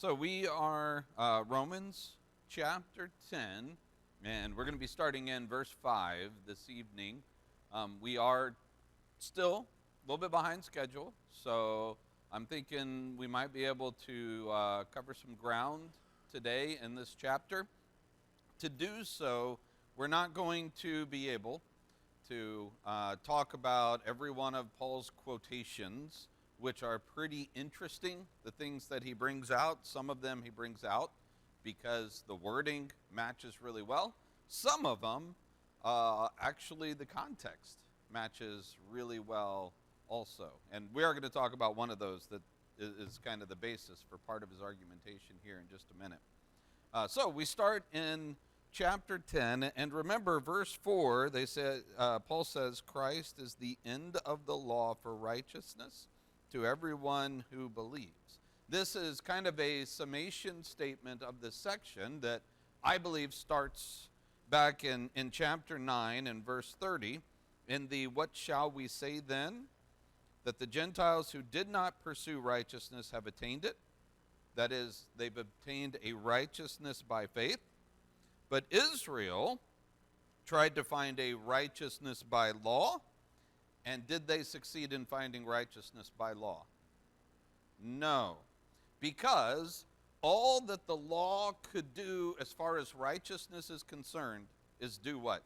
So we are Romans chapter 10, and we're going to be starting in verse 5 this evening. We are still a little bit behind schedule, so I'm thinking we might be able to cover some ground today in this chapter. To do so, we're not going to be able to talk about every one of Paul's quotations, which are pretty interesting, the things that he brings out. Some of them he brings out because the wording matches really well. Some of them, actually, the context matches really well also. And we are going to talk about one of those that is kind of the basis for part of his argumentation here in just a minute. So we start in chapter 10, and remember verse 4, Paul says, Christ is the end of the law for righteousness to everyone who believes. This is kind of a summation statement of this section that I believe starts back in chapter 9 and verse 30 in the what shall we say then? That the Gentiles who did not pursue righteousness have attained it. That is, they've obtained a righteousness by faith. But Israel tried to find a righteousness by law. And did they succeed in finding righteousness by law? No. Because all that the law could do as far as righteousness is concerned is do what?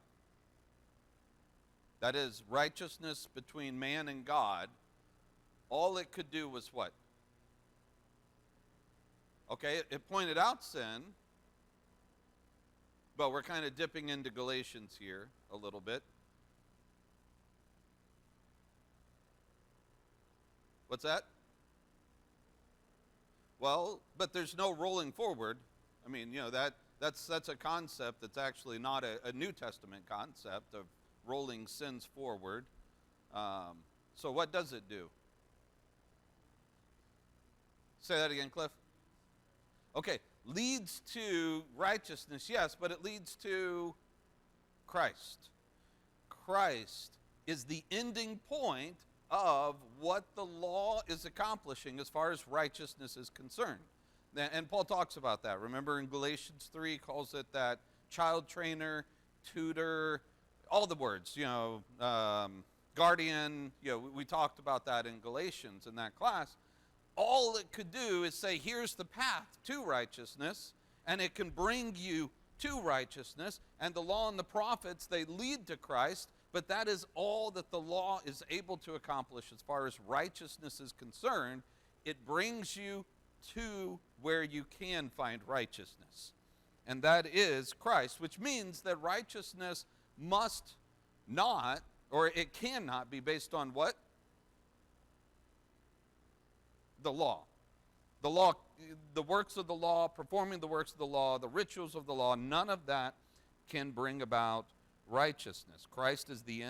That is, righteousness between man and God. All it could do was what? Okay, it pointed out sin, but we're kind of dipping into Galatians here a little bit. What's that? Well, but there's no rolling forward. I mean, that's a concept that's actually not a New Testament concept of rolling sins forward. So what does it do? Say that again, Cliff. Okay, leads to righteousness, yes, but it leads to Christ. Christ is the ending point of what the law is accomplishing as far as righteousness is concerned. And Paul talks about that. Remember in Galatians 3, he calls it that child trainer, tutor, all the words, guardian. We talked about that in Galatians in that class. All it could do is say, here's the path to righteousness, and it can bring you to righteousness. And the law and the prophets, they lead to Christ, but that is all that the law is able to accomplish as far as righteousness is concerned. It brings you to where you can find righteousness, and that is Christ, which means that righteousness must not, or it cannot be based on what? The law. The law, the works of the law, performing the works of the law, the rituals of the law, none of that can bring about righteousness. Christ is the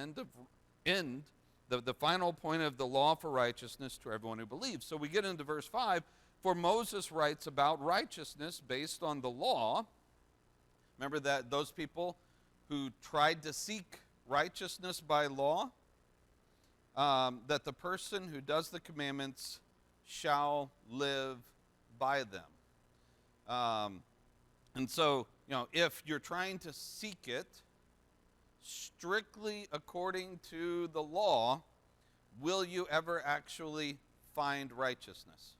the final point of the law for righteousness to everyone who believes. So we get into verse 5, for Moses writes about righteousness based on the law. Remember that those people who tried to seek righteousness by law, that the person who does the commandments shall live by them. And so, if you're trying to seek it strictly according to the law, will you ever actually find righteousness?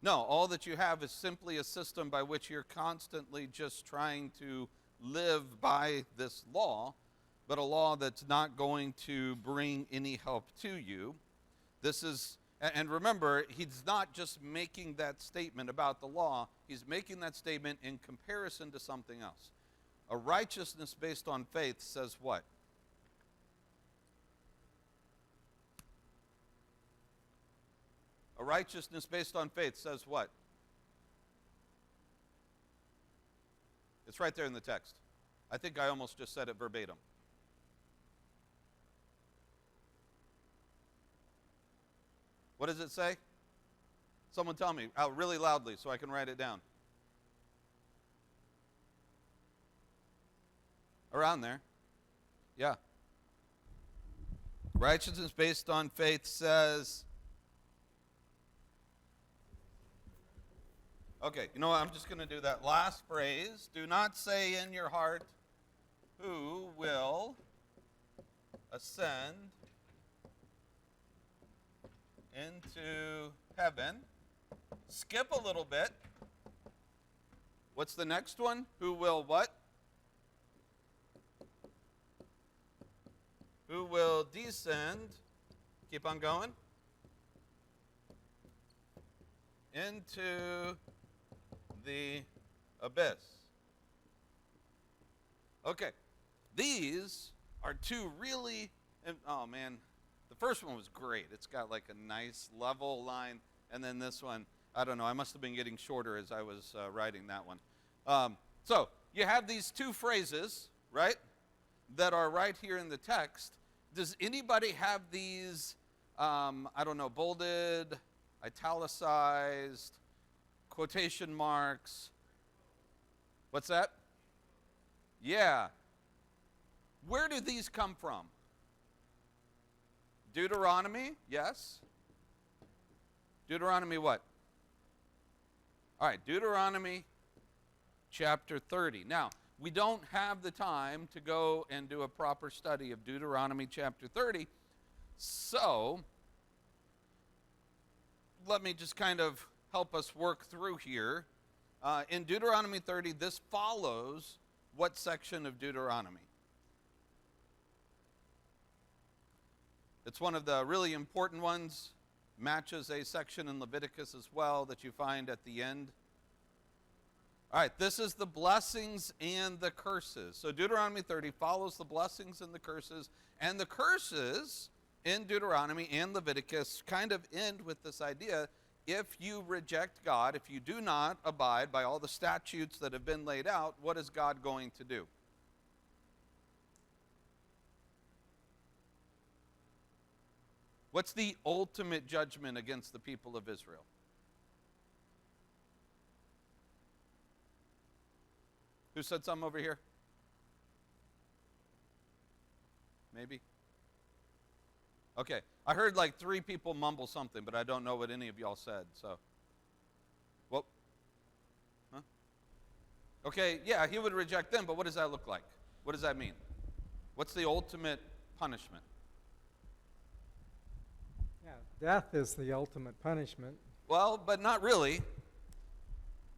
No, all that you have is simply a system by which you're constantly just trying to live by this law, but a law that's not going to bring any help to you. This is, and remember, he's not just making that statement about the law, he's making that statement in comparison to something else. A righteousness based on faith says what? A righteousness based on faith says what? It's right there in the text. I think I almost just said it verbatim. What does it say? Someone tell me out really loudly so I can write it down. Around there. Yeah. Righteousness based on faith says Okay, you know what? I'm just going to do that last phrase. Do not say in your heart, who will ascend into heaven. Skip a little bit. What's the next one? Who will what? Who will descend? Keep on going. Into the abyss. Okay. These are two really, oh man, the first one was great. It's got like a nice level line. And then this one, I don't know, I must have been getting shorter as I was writing that one. So you have these two phrases, right, that are right here in the text. Does anybody have these, I don't know, bolded, italicized, quotation marks? What's that? Yeah. Where do these come from? Deuteronomy, yes. Deuteronomy what? All right, Deuteronomy chapter 30. Now, we don't have the time to go and do a proper study of Deuteronomy chapter 30, so let me just kind of help us work through here. In Deuteronomy 30, this follows what section of Deuteronomy? It's one of the really important ones, matches a section in Leviticus as well that you find at the end. All right, this is the blessings and the curses. So Deuteronomy 30 follows the blessings and the curses in Deuteronomy and Leviticus kind of end with this idea: if you reject God, if you do not abide by all the statutes that have been laid out, what is God going to do? What's the ultimate judgment against the people of Israel? Who said something over here? Maybe? Okay, I heard like 3 people mumble something, but I don't know what any of y'all said, so. Well, huh? Okay, yeah, he would reject them, but what does that look like? What does that mean? What's the ultimate punishment? Yeah, death is the ultimate punishment. Well, but not really.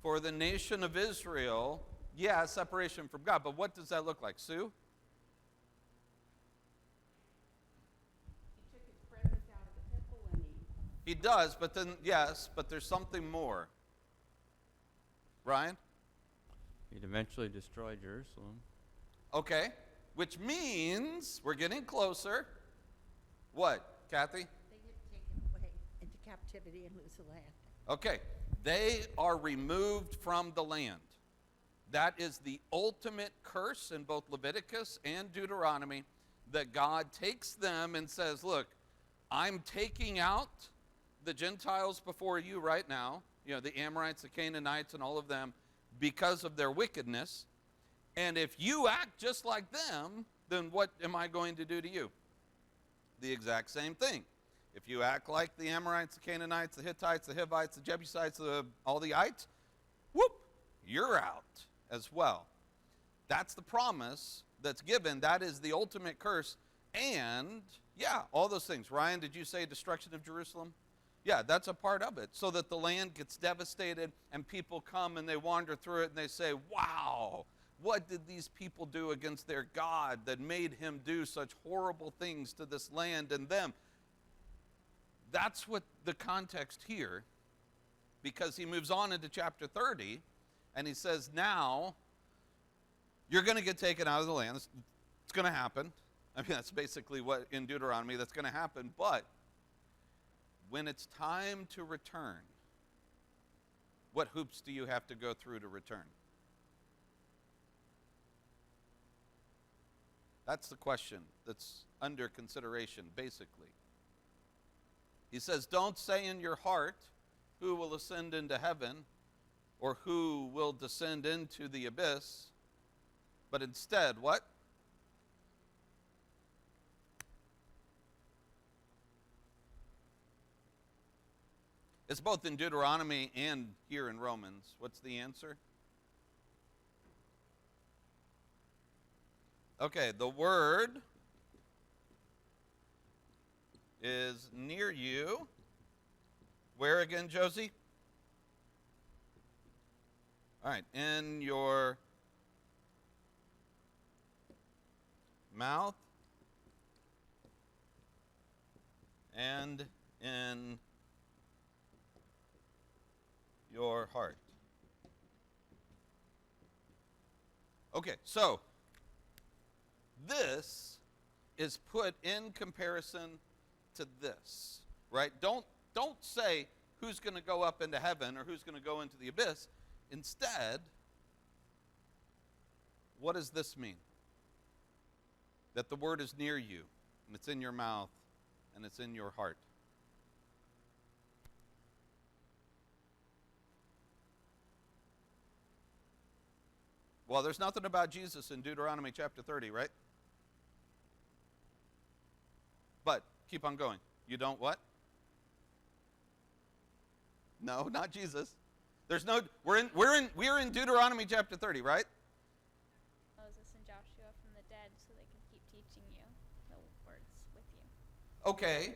For the nation of Israel, yeah, separation from God, but what does that look like? Sue? He took his presence out of the temple and He does, but then, yes, but there's something more. Ryan? He'd eventually destroy Jerusalem. Okay, which means we're getting closer. What, Kathy? they get taken away into captivity and lose the land. Okay, they are removed from the land. That is the ultimate curse in both Leviticus and Deuteronomy, that God takes them and says, look, I'm taking out the Gentiles before you right now, you know, the Amorites, the Canaanites, and all of them, because of their wickedness. And if you act just like them, then what am I going to do to you? The exact same thing. If you act like the Amorites, the Canaanites, the Hittites, the Hivites, the Jebusites, all the ites, whoop, you're out as well. That's the promise that's given. That is the ultimate curse. And, yeah, all those things. Ryan, did you say destruction of Jerusalem? Yeah, that's a part of it. So that the land gets devastated and people come and they wander through it and they say, wow, what did these people do against their God that made him do such horrible things to this land and them? That's what the context here, because he moves on into chapter 30, and he says, now, you're going to get taken out of the land. It's going to happen. I mean, that's basically what, in Deuteronomy, that's going to happen. But when it's time to return, what hoops do you have to go through to return? That's the question that's under consideration, basically. He says, don't say in your heart, who will ascend into heaven, or who will descend into the abyss, but instead, what? It's both in Deuteronomy and here in Romans. What's the answer? Okay, the word is near you. Where again, Josie? All right, in your mouth and in your heart. Okay, so this is put in comparison to this, right? Don't say who's going to go up into heaven or who's going to go into the abyss. Instead, what does this mean? That the word is near you, and it's in your mouth, and it's in your heart. Well, there's nothing about Jesus in Deuteronomy chapter 30, right? But keep on going. You don't what? No, not Jesus. There's no. We're in Deuteronomy chapter 30, right? Moses and Joshua from the dead, so they can keep teaching you the words with you. Okay.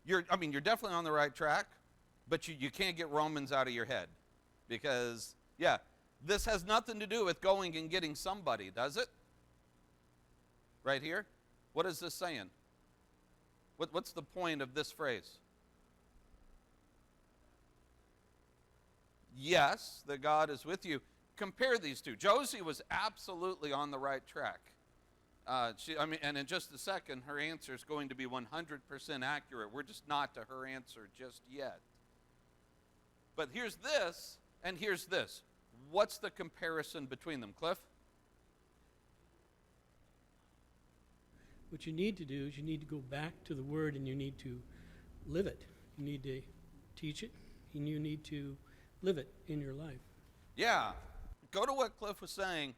You're definitely on the right track, but you can't get Romans out of your head, because this has nothing to do with going and getting somebody, does it? Right here? What is this saying? What's the point of this phrase? Yes, that God is with you. Compare these two. Josie was absolutely on the right track. And in just a second, her answer is going to be 100% accurate. We're just not to her answer just yet. But here's this, and here's this. What's the comparison between them, Cliff? What you need to do is you need to go back to the Word and you need to live it. You need to teach it and you need to live it in your life. Yeah. Go to what Cliff was saying.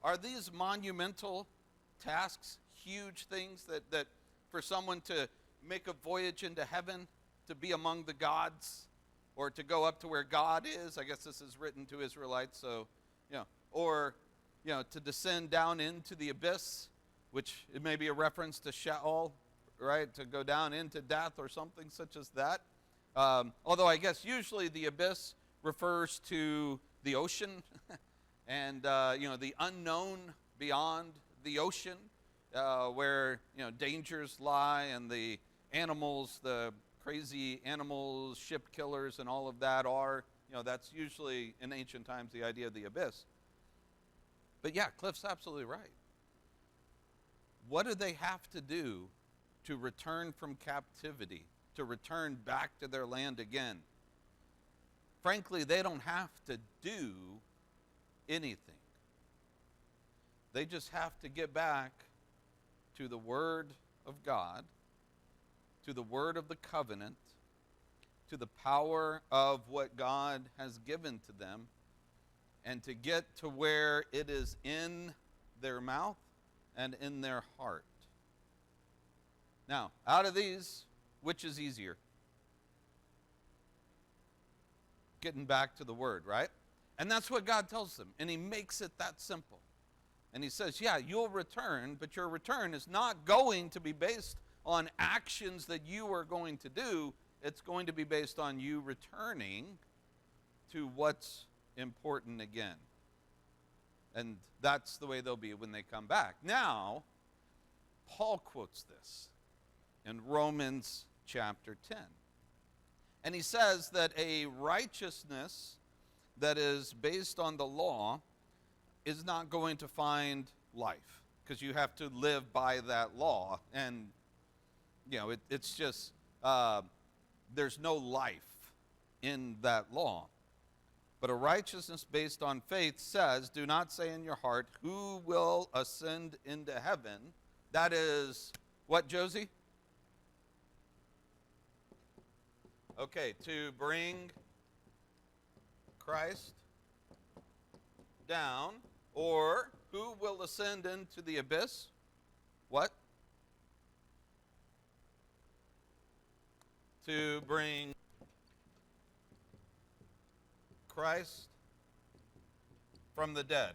Are these monumental tasks, huge things that for someone to make a voyage into heaven, to be among the gods, or to go up to where God is? I guess this is written to Israelites, so, or, to descend down into the abyss, which it may be a reference to Sheol, right? To go down into death or something such as that. Although I guess usually the abyss refers to the ocean and, the unknown beyond the ocean, where, dangers lie and the animals, the crazy animals, ship killers, and all of that are, that's usually in ancient times the idea of the abyss. But yeah, Cliff's absolutely right. What do they have to do to return from captivity, to return back to their land again? Frankly, they don't have to do anything. They just have to get back to the Word of God, to the Word of the covenant, to the power of what God has given to them, and to get to where it is in their mouth and in their heart. Now, out of these, which is easier? Getting back to the Word, right? And that's what God tells them, and He makes it that simple. And He says, yeah, you'll return, but your return is not going to be based on actions that you are going to do. It's going to be based on you returning to what's important again. And that's the way they'll be when they come back. Now, Paul quotes this in Romans chapter 10. And he says that a righteousness that is based on the law is not going to find life, because you have to live by that law. And, it's just, there's no life in that law. But a righteousness based on faith says, do not say in your heart, who will ascend into heaven? That is, what, Josie? Okay, to bring Christ down, or who will ascend into the abyss? What? to bring Christ from the dead.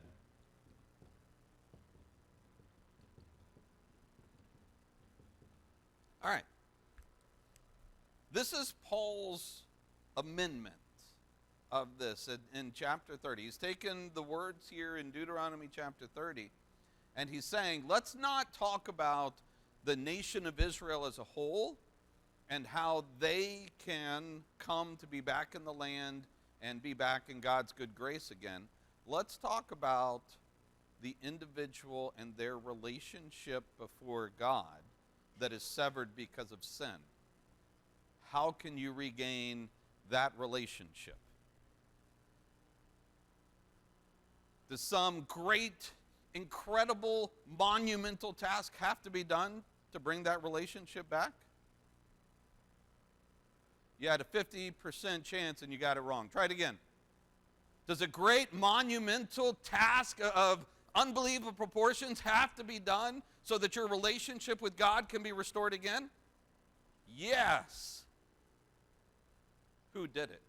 All right. This is Paul's amendment of this in chapter 30. He's taken the words here in Deuteronomy chapter 30, and he's saying, let's not talk about the nation of Israel as a whole and how they can come to be back in the land and be back in God's good grace again. Let's talk about the individual and their relationship before God that is severed because of sin. How can you regain that relationship? Does some great, incredible, monumental task have to be done to bring that relationship back? You had a 50% chance and you got it wrong. Try it again. Does a great, monumental task of unbelievable proportions have to be done so that your relationship with God can be restored again? Yes. Who did it?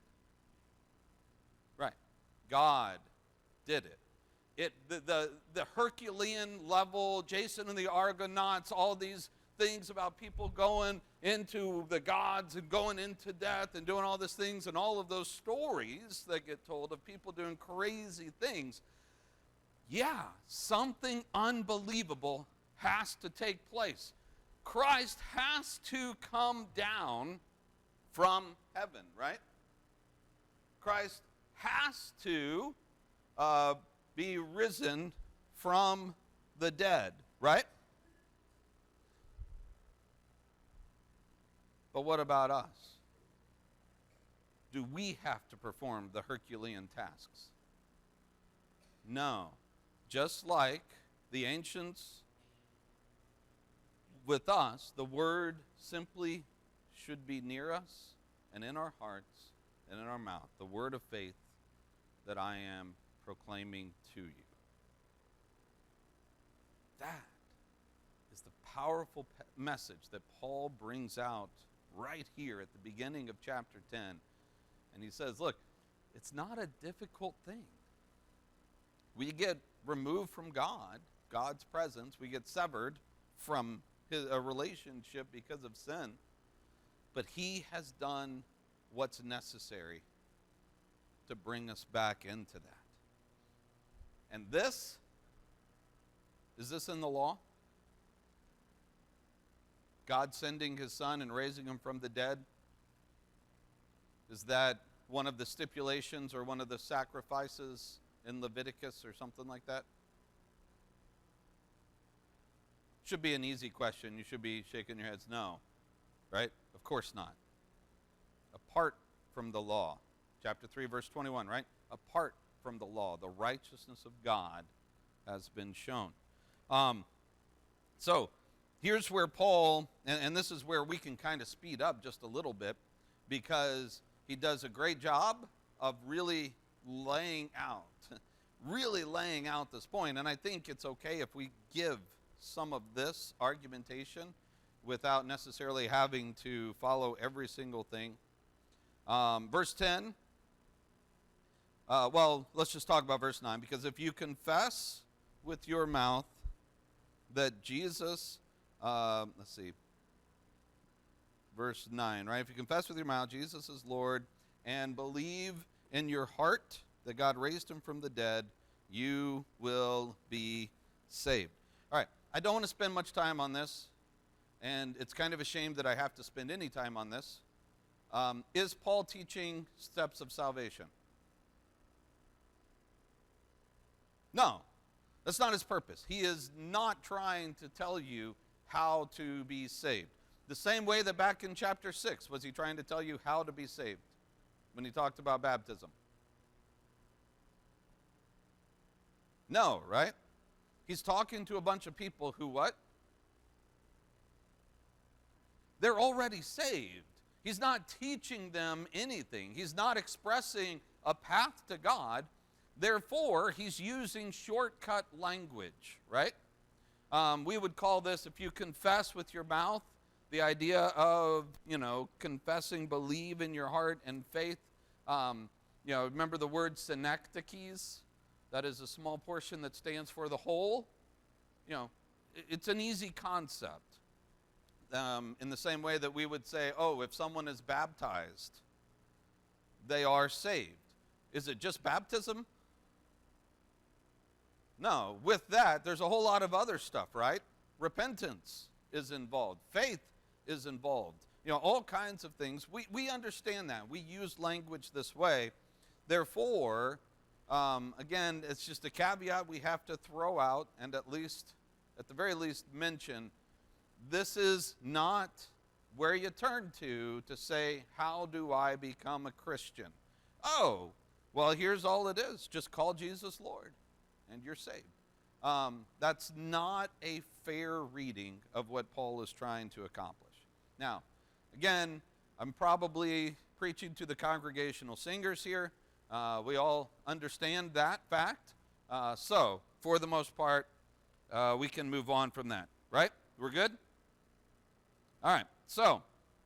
Right. God did it. The Herculean level, Jason and the Argonauts, all these things about people going into the gods and going into death and doing all these things, and all of those stories that get told of people doing crazy things. Yeah, something unbelievable has to take place. Christ has to come down from heaven, right? Christ has to be risen from the dead, right? But what about us? Do we have to perform the Herculean tasks? No. Just like the ancients, with us, the word simply should be near us and in our hearts and in our mouth. The word of faith that I am proclaiming to you. That is the powerful message that Paul brings out right here at the beginning of chapter 10. And he says, look, it's not a difficult thing. We get removed from God, God's presence. We get severed from a relationship because of sin. But he has done what's necessary to bring us back into that. And this, is this in the law? God sending his son and raising him from the dead? Is that one of the stipulations or one of the sacrifices in Leviticus or something like that? Should be an easy question. You should be shaking your heads no, right? Of course not. Apart from the law. Chapter 3, verse 21, right? Apart from the law, the righteousness of God has been shown. So here's where Paul, and this is where we can kind of speed up just a little bit, because he does a great job of really laying out this point. And I think it's okay if we give some of this argumentation without necessarily having to follow every single thing. Verse 10, let's just talk about verse 9, because if you confess with your mouth that Jesus, verse 9, right? If you confess with your mouth Jesus is Lord and believe in your heart that God raised him from the dead, you will be saved. All right, I don't want to spend much time on this, and it's kind of a shame that I have to spend any time on this. Is Paul teaching steps of salvation? No, that's not his purpose. He is not trying to tell you how to be saved. The same way that back in chapter 6, was he trying to tell you how to be saved when he talked about baptism? No, right? He's talking to a bunch of people who what? They're already saved. He's not teaching them anything. He's not expressing a path to God. Therefore, he's using shortcut language, right? We would call this, if you confess with your mouth the idea of, confessing, believe in your heart and faith. Remember the word synecdoches? That is a small portion that stands for the whole. It's an easy concept. In the same way that we would say, if someone is baptized, they are saved. Is it just baptism? No. With that, there's a whole lot of other stuff, right? Repentance is involved. Faith is involved. All kinds of things. We understand that. We use language this way. Therefore, again, it's just a caveat we have to throw out and at the very least, mention. This is not where you turn to say, how do I become a Christian? Oh, well, here's all it is. Just call Jesus Lord, and you're saved. That's not a fair reading of what Paul is trying to accomplish. Now, again, I'm probably preaching to the congregational singers here. We all understand that fact. So, for the most part, we can move on from that, right? We're good? All right, so,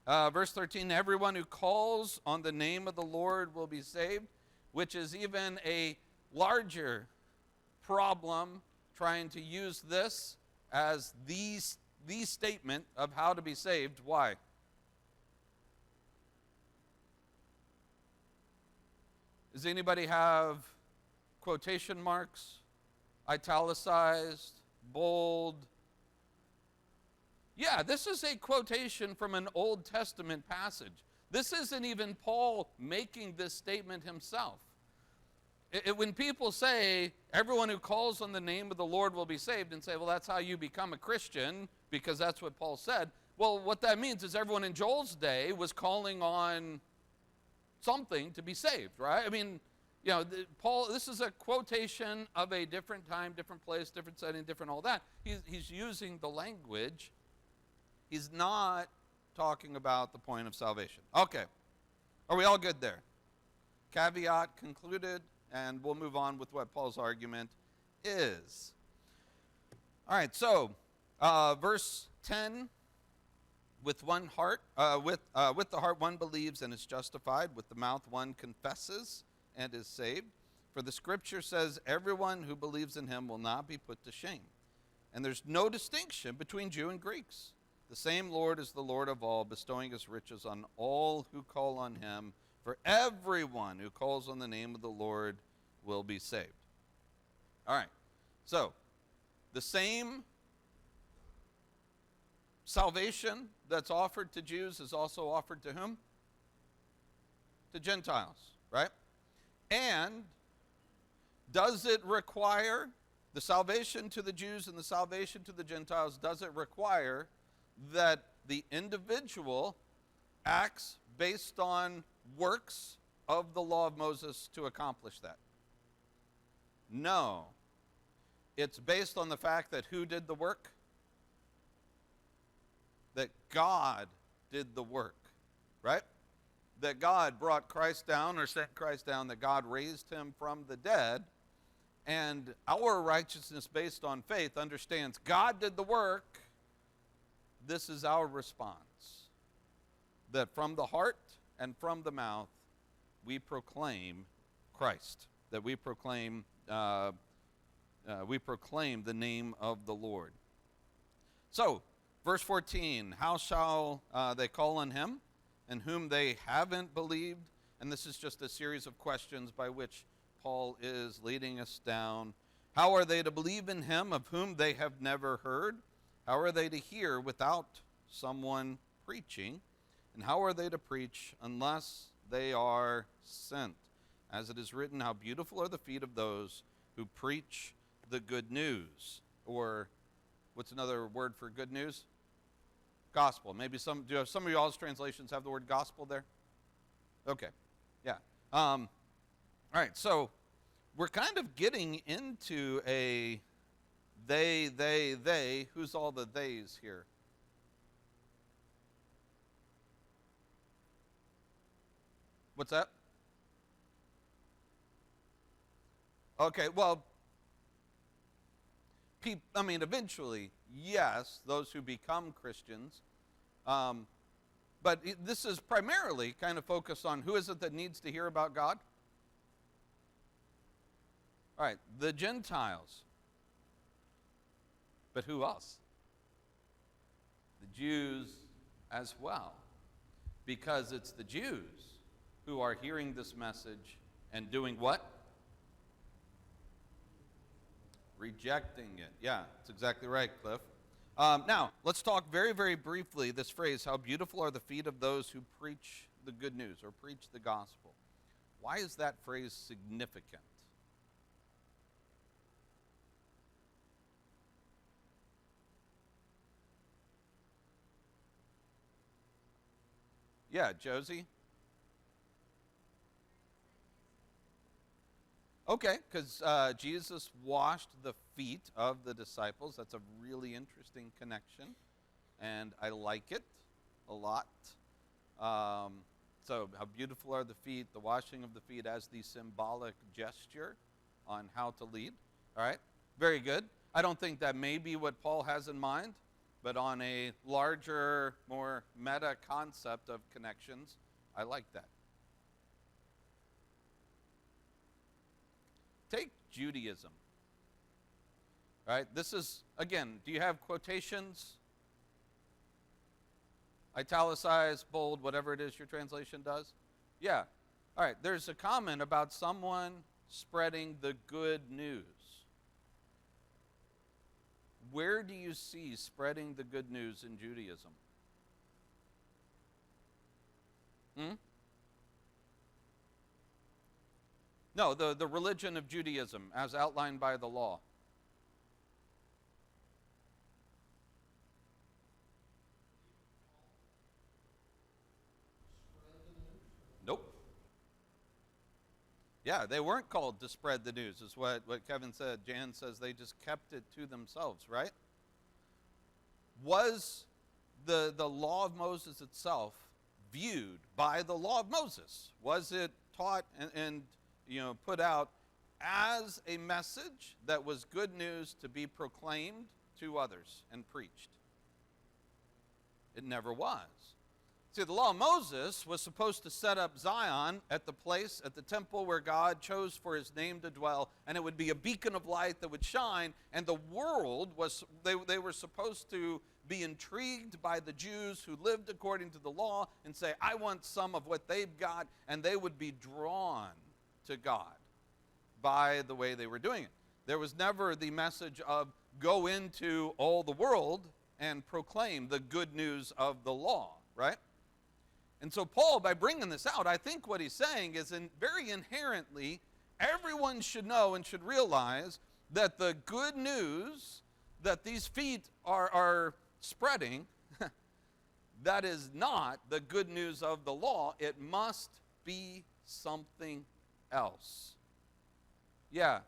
verse 13, everyone who calls on the name of the Lord will be saved, which is even a larger problem, trying to use this as the statement of how to be saved. Why? Does anybody have quotation marks, italicized, bold? Yeah, this is a quotation from an Old Testament passage. This isn't even Paul making this statement himself. When people say, everyone who calls on the name of the Lord will be saved, and say, well, that's how you become a Christian, because that's what Paul said. Well, what that means is everyone in Joel's day was calling on something to be saved, right? I mean, Paul, this is a quotation of a different time, different place, different setting, different all that. He's using the language. He's not talking about the point of salvation. Okay. Are we all good there? Caveat concluded, and we'll move on with what Paul's argument is. All right, so verse 10, with one heart, with the heart one believes and is justified, with the mouth one confesses and is saved. For the scripture says, everyone who believes in him will not be put to shame. And there's no distinction between Jew and Greeks. The same Lord is the Lord of all, bestowing his riches on all who call on him. For everyone who calls on the name of the Lord will be saved. All right, so the same salvation that's offered to Jews is also offered to whom? To Gentiles, right? And does it require the salvation to the Jews and the salvation to the Gentiles, does it require that the individual acts based on works of the law of Moses to accomplish that? No. It's based on the fact that who did the work? That God did the work, right? That God brought Christ down or sent Christ down, that God raised him from the dead. And our righteousness based on faith understands God did the work. This is our response. That from the heart and from the mouth, we proclaim Christ. That we proclaim the name of the Lord. So, verse 14, how shall they call on him in whom they haven't believed? And this is just a series of questions by which Paul is leading us down. How are they to believe in him of whom they have never heard? How are they to hear without someone preaching? And how are they to preach unless they are sent? As it is written, how beautiful are the feet of those who preach the good news. Or what's another word for good news? Gospel. Maybe some of y'all's translations have the word gospel there? Okay. Yeah. All right, so we're kind of getting into a they. Who's all the theys here? What's that? Okay, well, eventually, yes, those who become Christians But this is primarily kind of focused on who is it that needs to hear about God? All right, the Gentiles. But who else? The Jews as well. Because it's the Jews who are hearing this message and doing what? Rejecting it. Yeah, that's exactly right, Cliff. Now, let's talk very, very briefly this phrase, how beautiful are the feet of those who preach the good news or preach the gospel. Why is that phrase significant? Yeah, Josie? Okay, because Jesus washed the feet of the disciples. That's a really interesting connection, and I like it a lot. So how beautiful are the feet, the washing of the feet as the symbolic gesture on how to lead. All right, very good. I don't think that may be what Paul has in mind, but on a larger, more meta concept of connections, I like that. Take Judaism. Right? This is, again, do you have quotations? Italicized, bold, whatever it is your translation does? Yeah. All right, there's a comment about someone spreading the good news. Where do you see spreading the good news in Judaism? No, the religion of Judaism as outlined by the law. Nope. Yeah, they weren't called to spread the news, is what Kevin said. Jan says they just kept it to themselves, right? Was the law of Moses itself viewed by the law of Moses? Was it taught and put out as a message that was good news to be proclaimed to others and preached? It never was. See, the law of Moses was supposed to set up Zion at the place, at the temple where God chose for his name to dwell, and it would be a beacon of light that would shine, and the world they were supposed to be intrigued by the Jews who lived according to the law and say, I want some of what they've got, and they would be drawn to God by the way they were doing it. There was never the message of go into all the world and proclaim the good news of the law, right? And so Paul, by bringing this out, I think what he's saying is very inherently, everyone should know and should realize that the good news that these feet are spreading, that is not the good news of the law. It must be something else. Yeah,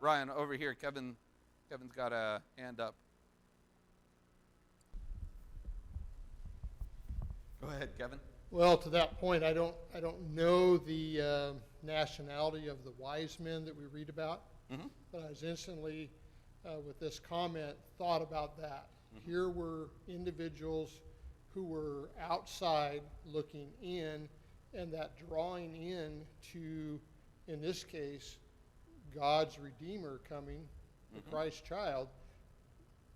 Ryan, over here, Kevin's got a hand up. Go ahead, Kevin. Well, to that point, I don't know the nationality of the wise men that we read about, but I was instantly, with this comment, thought about that. Here were individuals who were outside looking in, and that drawing in to, in this case, God's Redeemer coming, the Christ child.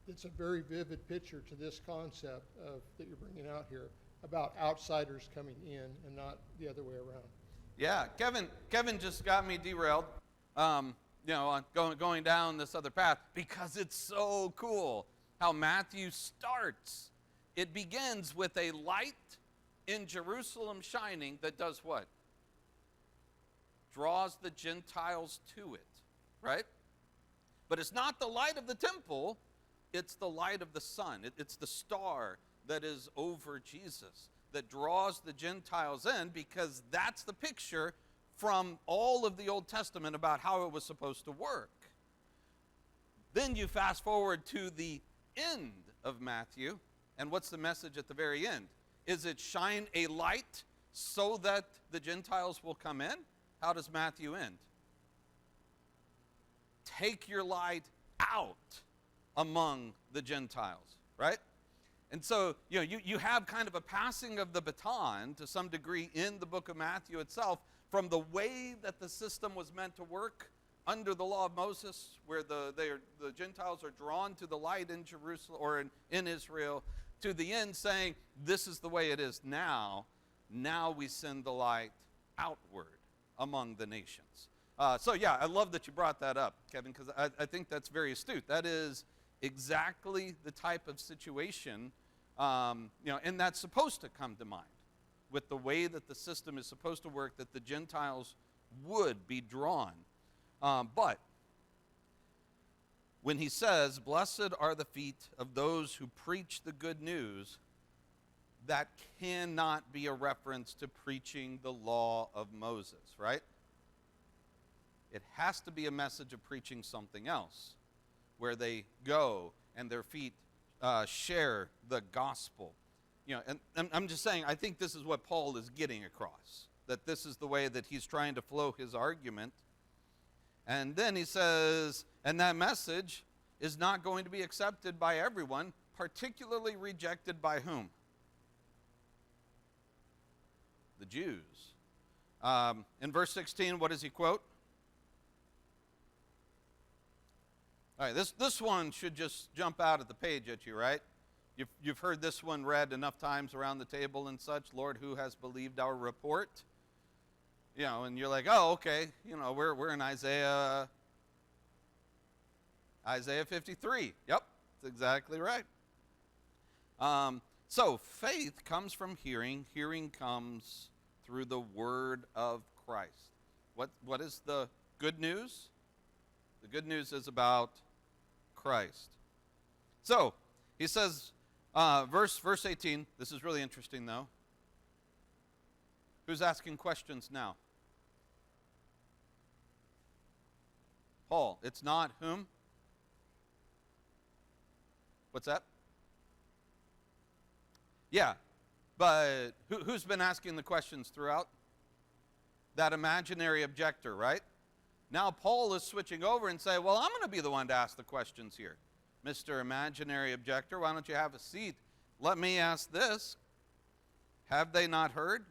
It's a very vivid picture to this concept that you're bringing out here, about outsiders coming in and not the other way around. Yeah, Kevin just got me derailed, on going down this other path, because it's so cool how Matthew starts. It begins with a light in Jerusalem shining that does what? Draws the Gentiles to it, right? But it's not the light of the temple, it's the light of the sun. It's the star that is over Jesus that draws the Gentiles in, because that's the picture from all of the Old Testament about how it was supposed to work. Then you fast forward to the end of Matthew, and what's the message at the very end? Is it shine a light so that the Gentiles will come in? How does Matthew end? Take your light out among the Gentiles, right? And so, you have kind of a passing of the baton to some degree in the book of Matthew itself from the way that the system was meant to work under the law of Moses, where the Gentiles are drawn to the light in Jerusalem or in Israel, to the end saying, this is the way it is now. Now we send the light outward among the nations. So yeah, I love that you brought that up, Kevin, because I think that's very astute. That is exactly the type of situation, and that's supposed to come to mind with the way that the system is supposed to work, that the Gentiles would be drawn. But when he says, blessed are the feet of those who preach the good news, that cannot be a reference to preaching the law of Moses, right? It has to be a message of preaching something else, where they go and their feet share the gospel. And I'm just saying, I think this is what Paul is getting across, that this is the way that he's trying to flow his argument. And then he says, and that message is not going to be accepted by everyone, particularly rejected by whom? The Jews. In verse 16, what does he quote? All right, this one should just jump out at the page at you, right? You've heard this one read enough times around the table and such. Lord, who has believed our report? And you're like, oh, okay. We're in Isaiah 53. Yep, that's exactly right. So faith comes from hearing. Hearing comes through the word of Christ. What is the good news? The good news is about Christ. So he says, verse 18. This is really interesting, though. Who's asking questions now? Paul. It's not whom? What's that? Yeah, but who's been asking the questions throughout? That imaginary objector, right? Now Paul is switching over and saying, well, I'm going to be the one to ask the questions here. Mr. Imaginary Objector, why don't you have a seat? Let me ask this. Have they not heard?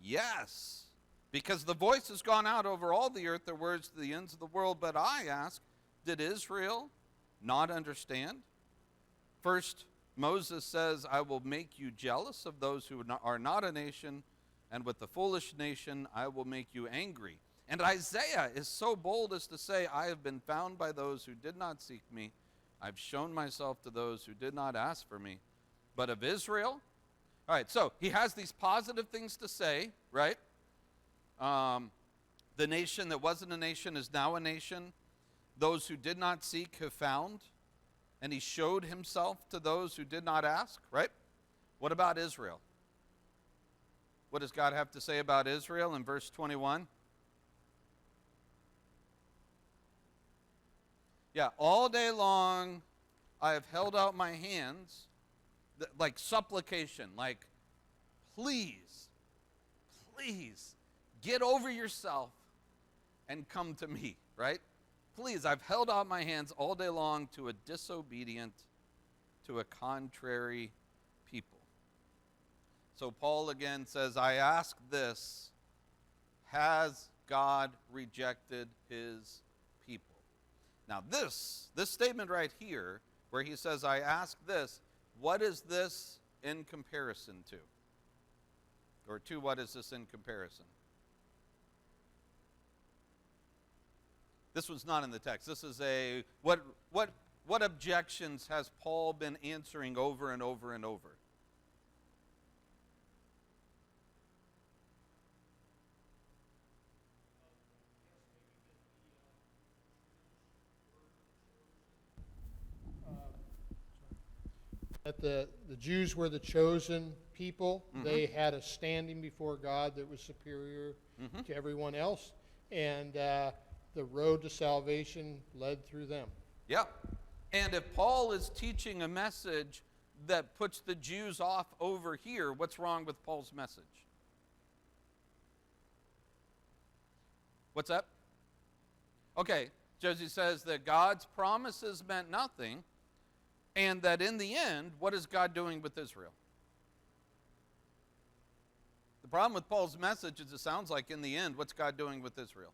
Yes. Because the voice has gone out over all the earth, their words to the ends of the world. But I ask, did Israel not understand? First, Moses says, I will make you jealous of those who are not a nation, and with the foolish nation I will make you angry. And Isaiah is so bold as to say, I have been found by those who did not seek me. I've shown myself to those who did not ask for me. But of Israel? All right, so he has these positive things to say, right? The nation that wasn't a nation is now a nation. Those who did not seek have found. And he showed himself to those who did not ask, right? What about Israel? What does God have to say about Israel in verse 21? Yeah, all day long I have held out my hands, like supplication, like, please, get over yourself and come to me, right? Please, I've held out my hands all day long to a disobedient, to a contrary people. So Paul again says, I ask this, has God rejected his people? Now this statement right here, where he says, I ask this, what is this in comparison to? Or to what is this in comparison? This one's not in the text. This is what objections has Paul been answering over and over and over? That the Jews were the chosen people. Mm-hmm. They had a standing before God that was superior to everyone else. And the road to salvation led through them. Yeah. And if Paul is teaching a message that puts the Jews off over here, what's wrong with Paul's message? What's that? Okay, Josie says that God's promises meant nothing And that in the end, what is God doing with Israel? The problem with Paul's message is it sounds like in the end, what's God doing with Israel?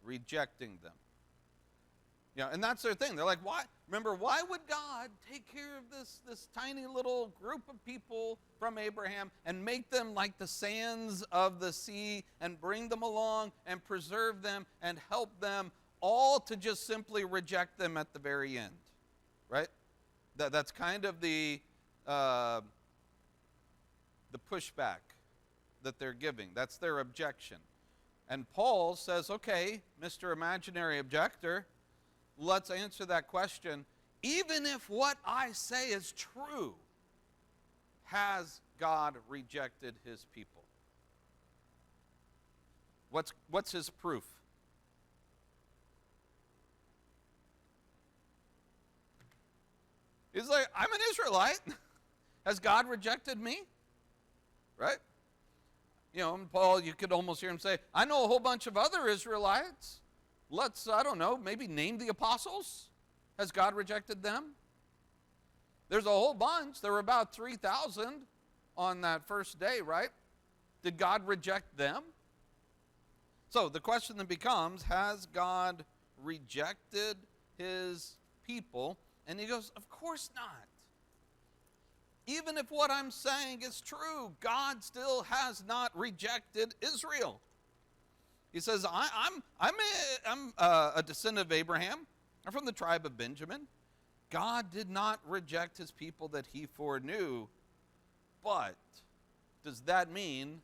Rejecting them. You know, and that's their thing. They're like, why? Remember, why would God take care of this tiny little group of people from Abraham and make them like the sands of the sea and bring them along and preserve them and help them, all to just simply reject them at the very end, right? That's kind of the pushback that they're giving. That's their objection. And Paul says, okay, Mr. Imaginary Objector, let's answer that question. Even if what I say is true, has God rejected his people? What's his proof? He's like, I'm an Israelite. Has God rejected me? Right? You know, and Paul, you could almost hear him say, I know a whole bunch of other Israelites. Let's, I don't know, maybe name the apostles. Has God rejected them? There's a whole bunch. There were about 3,000 on that first day, right? Did God reject them? So the question then becomes, has God rejected his people? And he goes, of course not. Even if what I'm saying is true, God still has not rejected Israel. He says, I'm a descendant of Abraham. I'm from the tribe of Benjamin. God did not reject his people that he foreknew. But does that mean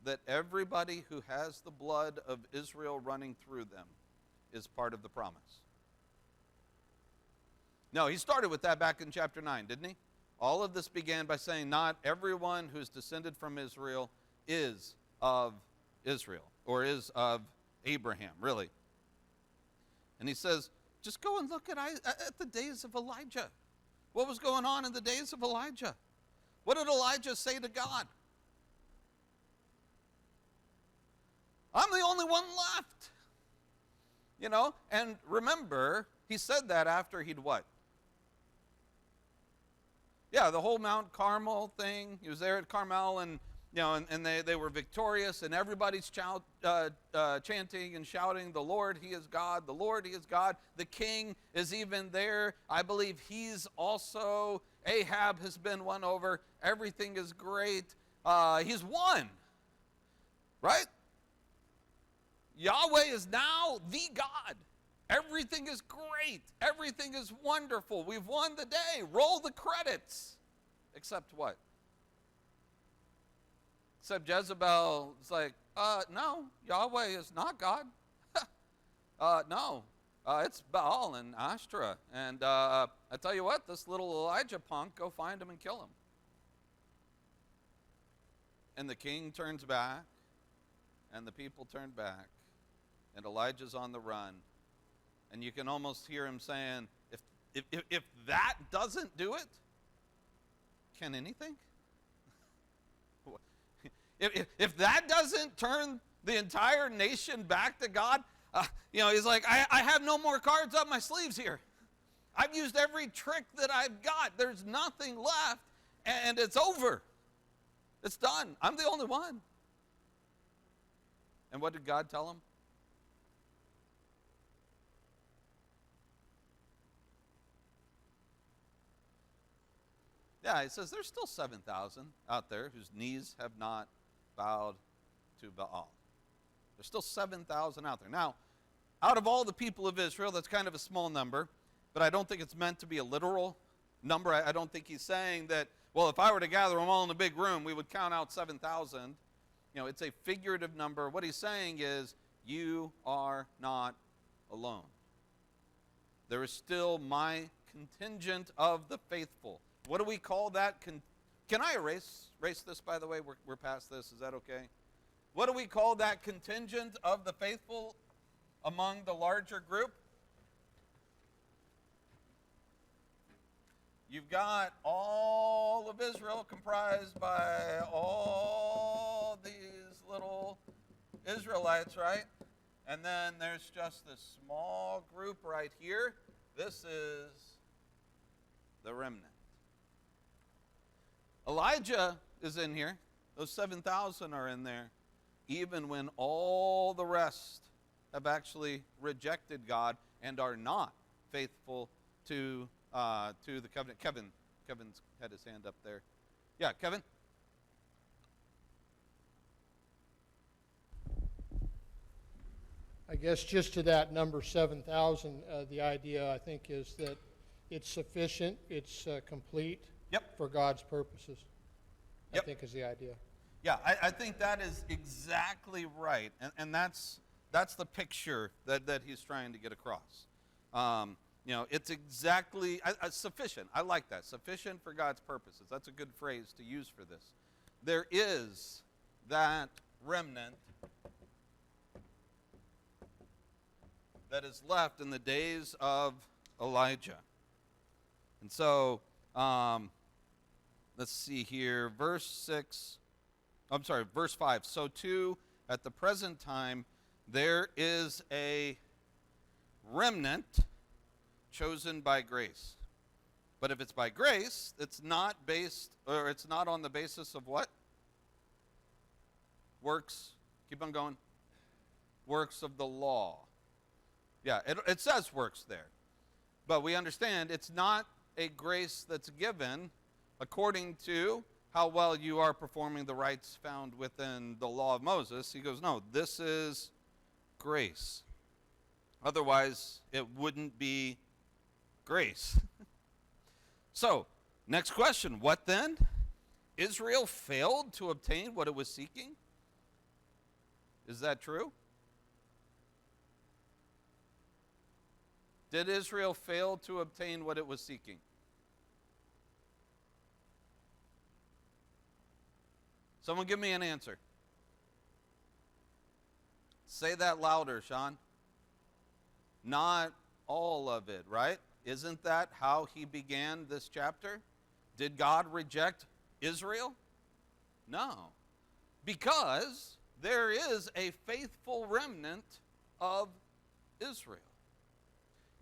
that everybody who has the blood of Israel running through them is part of the promise? No, he started with that back in chapter 9, didn't he? All of this began by saying not everyone who's descended from Israel is of Israel, or is of Abraham, really. And he says, just go and look at the days of Elijah. What was going on in the days of Elijah? What did Elijah say to God? I'm the only one left. You know, and remember, he said that after he'd what? Yeah, the whole Mount Carmel thing. He was there at Carmel, and you know, and they were victorious, and everybody's chanting and shouting, "The Lord, He is God! The Lord, He is God!" The king is even there. I believe he's also. Ahab has been won over. Everything is great. He's won, right? Yahweh is now the God. Everything is great. Everything is wonderful. We've won the day. Roll the credits. Except what? Except Jezebel is like, no, Yahweh is not God. No, it's Baal and Ashtoreth. And I tell you what, this little Elijah punk, go find him and kill him. And the king turns back, and the people turn back, and Elijah's on the run. And you can almost hear him saying, if that doesn't do it, can anything? If that doesn't turn the entire nation back to God, you know, he's like, I have no more cards up my sleeves here. I've used every trick that I've got. There's nothing left, and it's over. It's done. I'm the only one. And what did God tell him? Yeah, it says there's still 7,000 out there whose knees have not bowed to Baal. There's still 7,000 out there. Now, out of all the people of Israel, that's kind of a small number, but I don't think it's meant to be a literal number. I don't think he's saying that, well, if I were to gather them all in a big room, we would count out 7,000. You know, it's a figurative number. What he's saying is, you are not alone. There is still my contingent of the faithful. What do we call that? Can I erase this, by the way? We're past this. Is that okay? What do we call that contingent of the faithful among the larger group? You've got all of Israel comprised by all these little Israelites, right? And then there's just this small group right here. This is the remnant. Elijah is in here. Those 7,000 are in there. Even when all the rest have actually rejected God and are not faithful to the covenant. Kevin's had his hand up there. Yeah, Kevin? I guess just to that number 7,000, the idea I think is that it's sufficient, it's complete Yep. for God's purposes. Yep. I think is the idea. Yeah, I think that is exactly right. And that's the picture that he's trying to get across. It's exactly sufficient. I like that. Sufficient for God's purposes. That's a good phrase to use for this. There is that remnant that is left in the days of Elijah. And so, let's see here, verse 5. So too, at the present time, there is a remnant chosen by grace. But if it's by grace, it's not on the basis of what? Works. Keep on going. Works of the law. Yeah, it says works there. But we understand it's not a grace that's given according to how well you are performing the rites found within the law of Moses. He goes, no, this is grace. Otherwise, it wouldn't be grace. So, next question. What then? Israel failed to obtain what it was seeking? Is that true? Did Israel fail to obtain what it was seeking? Someone give me an answer. Say that louder, Sean. Not all of it, right? Isn't that how he began this chapter? Did God reject Israel? No. Because there is a faithful remnant of Israel.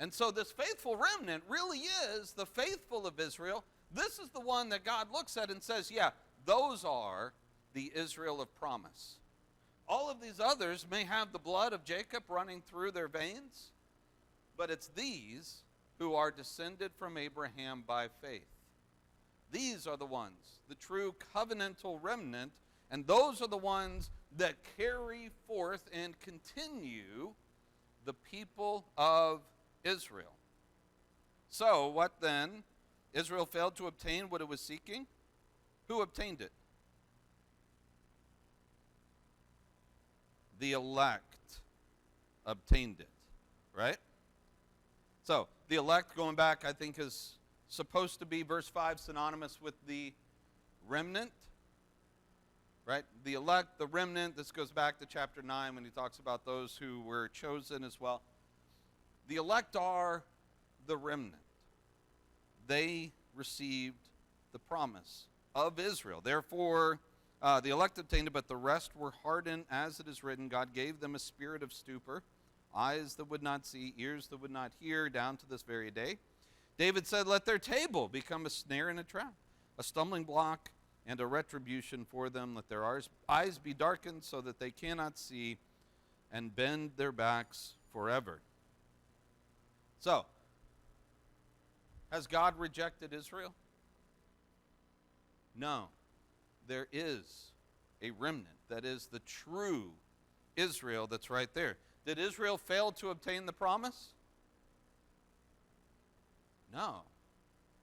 And so this faithful remnant really is the faithful of Israel. This is the one that God looks at and says, yeah, those are the Israel of promise. All of these others may have the blood of Jacob running through their veins, but it's these who are descended from Abraham by faith. These are the ones, the true covenantal remnant, and those are the ones that carry forth and continue the people of Israel. So, what then? Israel failed to obtain what it was seeking. Who obtained it? The elect obtained it, right? So, the elect, going back, I think is supposed to be, verse 5, synonymous with the remnant, right? The elect, the remnant, this goes back to chapter 9 when he talks about those who were chosen as well. The elect are the remnant. They received the promise of Israel. Therefore, the elect obtained it, but the rest were hardened, as it is written, God gave them a spirit of stupor, eyes that would not see, ears that would not hear, down to this very day. David said, let their table become a snare and a trap, a stumbling block and a retribution for them. Let their eyes be darkened so that they cannot see, and bend their backs forever. So, has God rejected Israel? No. There is a remnant that is the true Israel that's right there. Did Israel fail to obtain the promise? No.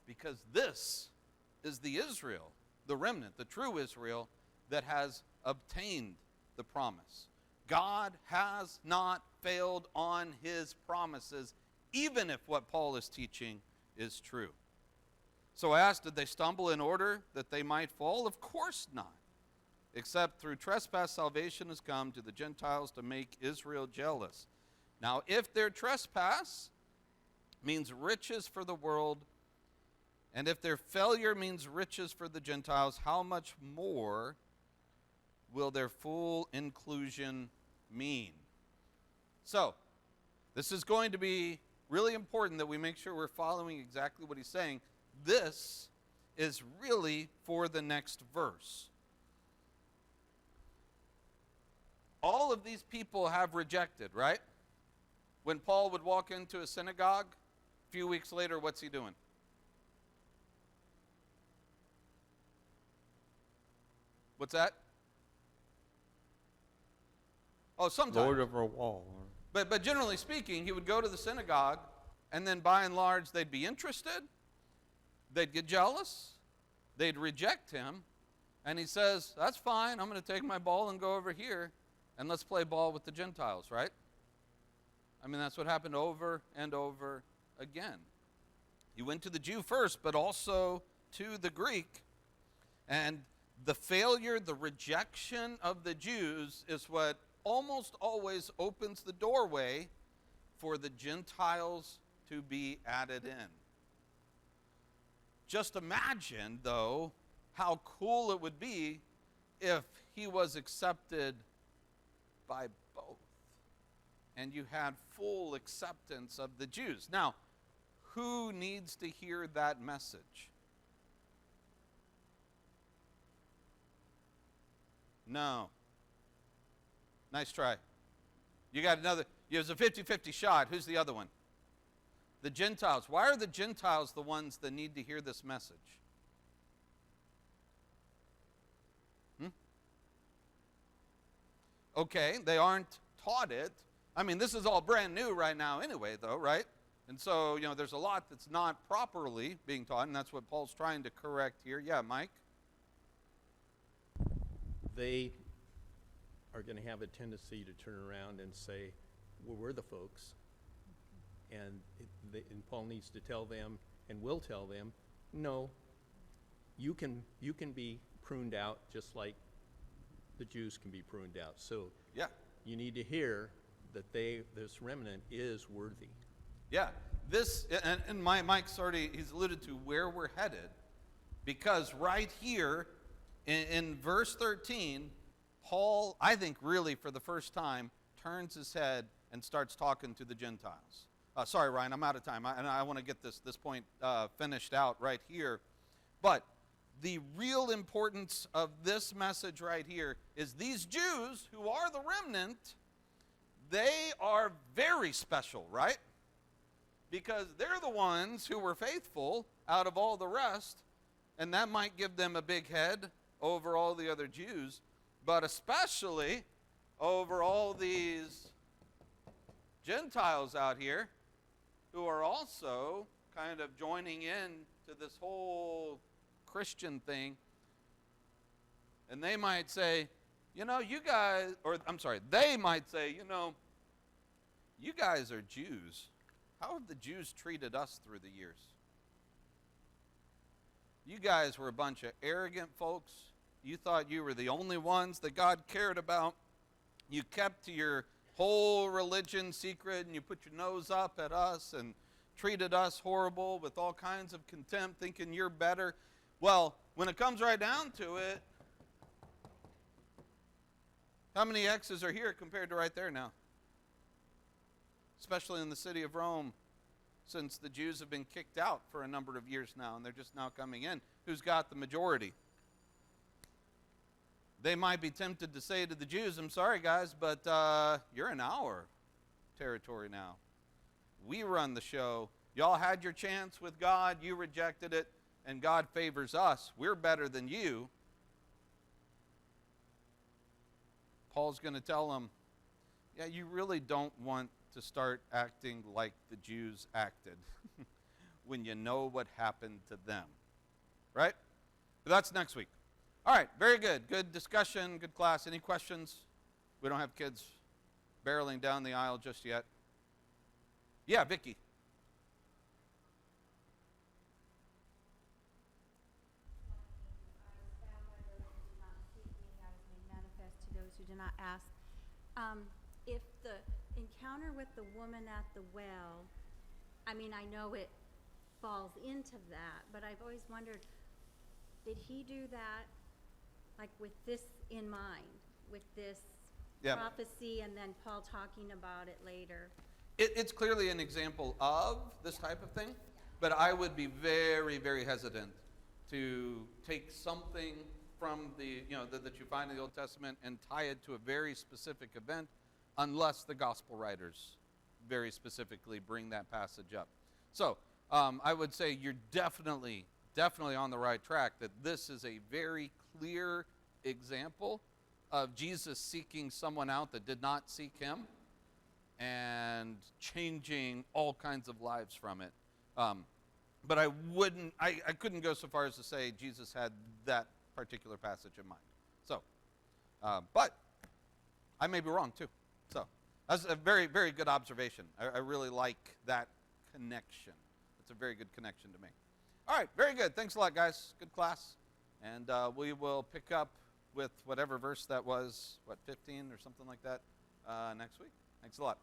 Because this is the Israel, the remnant, the true Israel that has obtained the promise. God has not failed on his promises, even if what Paul is teaching is true. So I asked, did they stumble in order that they might fall? Of course not. Except through trespass, salvation has come to the Gentiles to make Israel jealous. Now, if their trespass means riches for the world, and if their failure means riches for the Gentiles, how much more will their full inclusion mean? So, this is going to be really important that we make sure we're following exactly what he's saying. This is really for the next verse. All of these people have rejected, right? When Paul would walk into a synagogue, a few weeks later, what's he doing? What's that? Oh, sometimes. Lord over a wall. But generally speaking, he would go to the synagogue, and then by and large, they'd be interested, they'd get jealous, they'd reject him, and he says, that's fine, I'm going to take my ball and go over here, and let's play ball with the Gentiles, right? I mean, that's what happened over and over again. He went to the Jew first, but also to the Greek, and the failure, the rejection of the Jews is what almost always opens the doorway for the Gentiles to be added in. Just imagine, though, how cool it would be if he was accepted by both and you had full acceptance of the Jews. Now, who needs to hear that message? No. Nice try. You got another. It was a 50-50 shot. Who's the other one? The Gentiles. Why are the Gentiles the ones that need to hear this message? Okay, they aren't taught it. I mean, this is all brand new right now anyway, though, right? And so, there's a lot that's not properly being taught, and that's what Paul's trying to correct here. Yeah, Mike? They are going to have a tendency to turn around and say, well, we're the folks. And Paul needs to tell them, and will tell them, no, you can be pruned out just like the Jews can be pruned out. So Yeah. you need to hear that this remnant is worthy. Yeah, this, and Mike's already, he's alluded to where we're headed, because right here in verse 13, Paul, I think really for the first time, turns his head and starts talking to the Gentiles. Sorry, Ryan, I'm out of time, and I want to get this point finished out right here. But the real importance of this message right here is these Jews, who are the remnant, they are very special, right? Because they're the ones who were faithful out of all the rest, and that might give them a big head over all the other Jews, but especially over all these Gentiles out here who are also kind of joining in to this whole Christian thing. And they might say, you guys, they might say, you guys are Jews. How have the Jews treated us through the years? You guys were a bunch of arrogant folks. You thought you were the only ones that God cared about. You kept to your whole religion secret, and you put your nose up at us and treated us horrible with all kinds of contempt, thinking you're better. Well, when it comes right down to it, how many X's are here compared to right there now? Especially in the city of Rome, since the Jews have been kicked out for a number of years now, and they're just now coming in. Who's got the majority? They might be tempted to say to the Jews, I'm sorry, guys, but you're in our territory now. We run the show. Y'all had your chance with God. You rejected it, and God favors us. We're better than you. Paul's going to tell them, yeah, you really don't want to start acting like the Jews acted when you know what happened to them. Right? But that's next week. All right, very good. Good discussion, good class. Any questions? We don't have kids barreling down the aisle just yet. Yeah, Vicky. To those who do not ask. If the encounter with the woman at the well, I know it falls into that, but I've always wondered, did he do that like with this in mind, with this Yeah. prophecy and then Paul talking about it later. It's clearly an example of this type of thing, but I would be very, very hesitant to take something from the, that you find in the Old Testament and tie it to a very specific event, unless the gospel writers very specifically bring that passage up. So I would say you're definitely on the right track, that this is a very clear example of Jesus seeking someone out that did not seek him and changing all kinds of lives from it. But I couldn't go so far as to say Jesus had that particular passage in mind. So, but I may be wrong too. So that's a very, very good observation. I really like that connection. It's a very good connection to me. All right, very good. Thanks a lot, guys. Good class. And we will pick up with whatever verse that was, 15 or something like that, next week. Thanks a lot.